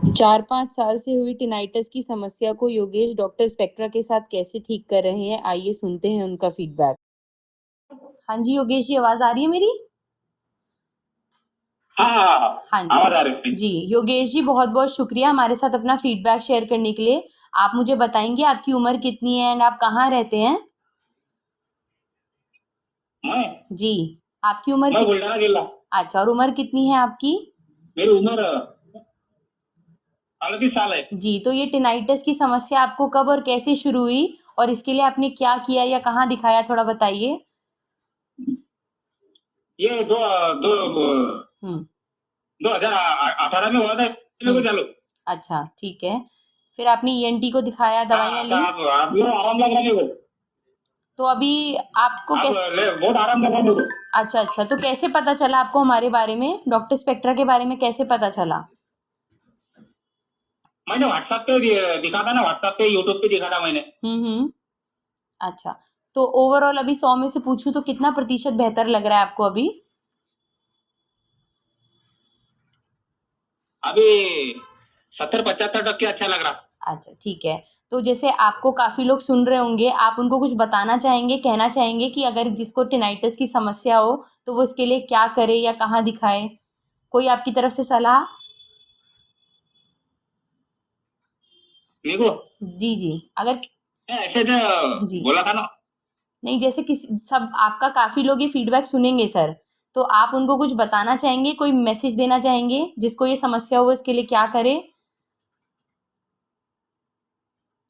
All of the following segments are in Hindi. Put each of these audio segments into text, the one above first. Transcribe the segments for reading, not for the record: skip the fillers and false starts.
4-5 साल से हुई टिनाइटस की समस्या को योगेश डॉक्टर स्पेक्ट्रा के साथ कैसे ठीक कर रहे हैं, आइए सुनते हैं उनका फीडबैक। हाँ जी योगेश जी, आवाज आ रही है मेरी? हाँ जी आवाज आ रही है। जी। योगेश जी, बहुत बहुत शुक्रिया हमारे साथ अपना फीडबैक शेयर करने के लिए। आप मुझे बताएंगे आपकी उम्र कितनी है एंड आप कहाँ रहते हैं? मैं जी, आपकी उम्र मैं बुल्ढाना जिला। अच्छा, और उम्र कितनी है आपकी? मेरी उम्र 38 साल है। जी, तो ये टिनाइटस की समस्या आपको कब और कैसे शुरू हुई और इसके लिए आपने क्या किया या कहाँ दिखाया, थोड़ा बताइए। ये दो दो हम्म 2018 में हुआ था मेरे को चालू। अच्छा, ठीक है। फिर आपने ईएनटी को दिखाया, दवाइयाँ ली? आप लोग आराम लग रहा है मेरे को। तो अभी आपको कैसे? बहुत आराम लग रहा है मेरे को। अच्छा अच्छा, तो कैसे पता चला आपको हमारे बारे में, डॉक्टर स्पेक्ट्रा के बारे में कैसे पता चला? मैंने व्हाट्सएप पे दिखा था ना, व्हाट्सएप पे यूट्यूब पे दिखा था मैंने। अच्छा, तो ओवरऑल अभी 100 में से पूछूं तो कितना प्रतिशत बेहतर लग रहा है आपको अभी? अभी 70-75% अच्छा लग रहा। अच्छा, ठीक है। तो जैसे आपको काफी लोग सुन रहे होंगे, आप उनको कुछ बताना चाहेंगे, कहना चाहेंगे कि अगर जिसको टिनाइटस की समस्या हो तो वो इसके लिए क्या करे या कहाँ दिखाए? कोई आपकी तरफ से सलाह? मेरे को जी जी, अगर ऐसे तो जी बोला था ना। नहीं, जैसे किसी सब आपका काफी लोग ये फीडबैक सुनेंगे सर, तो आप उनको कुछ बताना चाहेंगे, कोई मैसेज देना चाहेंगे जिसको ये समस्या हो इसके लिए क्या करे?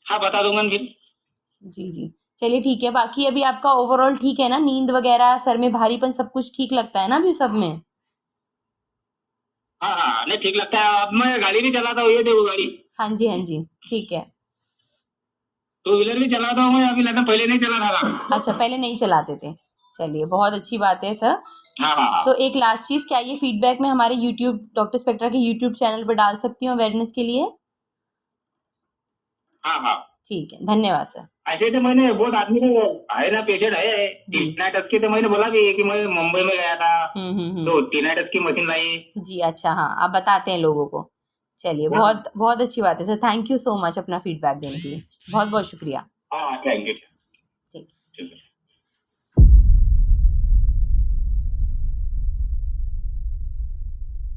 हाँ, बता दूंगा फिर। जी जी, चलिए ठीक है। बाकी अभी आपका ओवरऑल ठीक है ना? नींद वगैरह, सर में भारीपन, सब कुछ ठीक लगता है ना अभी सब में? हाँ हाँ, नहीं ठीक लगता है। अब मैं गाड़ी भी चलाता हूँ, ये देखो गाड़ी। हाँ जी हाँ जी, ठीक है। टू व्हीलर भी चलाता हूँ मैं, अभी लगता पहले नहीं चला था। अच्छा, पहले नहीं चलाते थे। चलिए, बहुत अच्छी बात है सर। हाँ हाँ हाँ तो एक लास्ट चीज, क्या ये फीडबैक मैं हमारे यूट्यूब, डॉक्टर स्पेक्ट्रा के यूट्यूब चैनल पर डाल सकती हूँ अवेयरनेस के लिए? हाँ हाँ। ठीक है, धन्यवाद सर। ऐसे तो मैंने बहुत आदमी को है ना, पेशेंट है जी। टिनाइटस के, तो मैंने बोला भी कि मैं मुंबई में गया था तो टिनाइटस की मशीन लाई। जी, अच्छा, हाँ, आप बताते हैं लोगों को। चलिए, बहुत बहुत अच्छी बात है sir. Thank you so much अपना फीडबैक देने के लिए। बहुत बहुत शुक्रिया। हाँ, थैंक यू। ठीक। ठीक है।